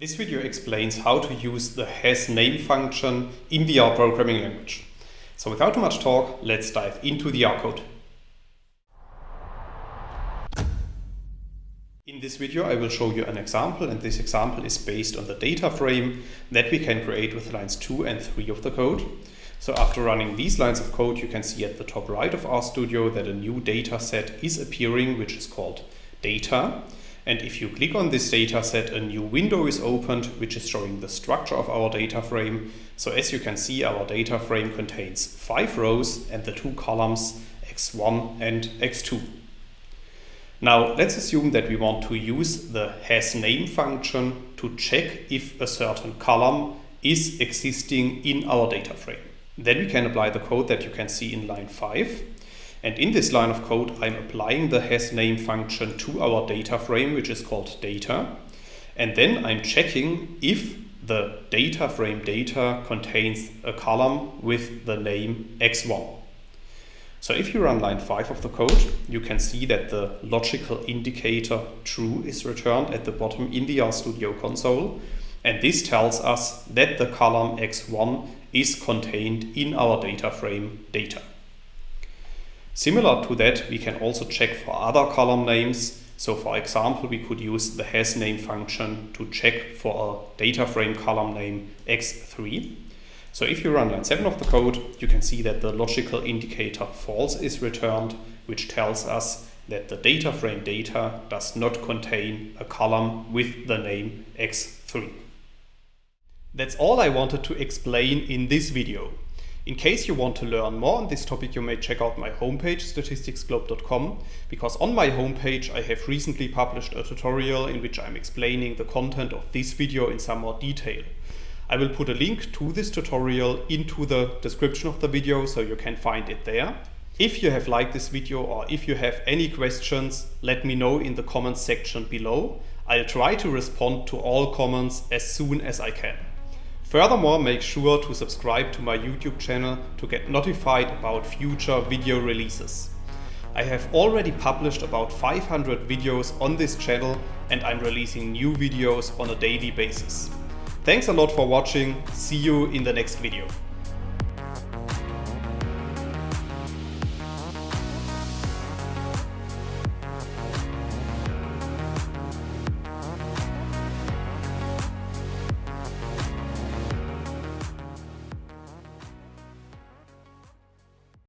This video explains how to use the hasName function in the R programming language. So without too much talk, let's dive into the R code. In this video I will show you an example, and this example is based on the data frame that we can create with lines 2 and 3 of the code. So after running these lines of code, you can see at the top right of RStudio that a new data set is appearing, which is called data. And if you click on this data set, a new window is opened, which is showing the structure of our data frame. So as you can see, our data frame contains 5 rows and the 2 columns x1 and x2. Now let's assume that we want to use the hasName function to check if a certain column is existing in our data frame. Then we can apply the code that you can see in line 5. And in this line of code, I'm applying the hasName function to our data frame, which is called data. And then I'm checking if the data frame data contains a column with the name x1. So if you run line 5 of the code, you can see that the logical indicator true is returned at the bottom in the RStudio console. And this tells us that the column x1 is contained in our data frame data. Similar to that, we can also check for other column names. So for example, we could use the hasName function to check for a data frame column name x3. So if you run line 7 of the code, you can see that the logical indicator false is returned, which tells us that the data frame data does not contain a column with the name x3. That's all I wanted to explain in this video. In case you want to learn more on this topic, you may check out my homepage, statisticsglobe.com, because on my homepage I have recently published a tutorial in which I'm explaining the content of this video in some more detail. I will put a link to this tutorial into the description of the video, so you can find it there. If you have liked this video or if you have any questions, let me know in the comments section below. I'll try to respond to all comments as soon as I can. Furthermore, make sure to subscribe to my YouTube channel to get notified about future video releases. I have already published about 500 videos on this channel, and I'm releasing new videos on a daily basis. Thanks a lot for watching. See you in the next video.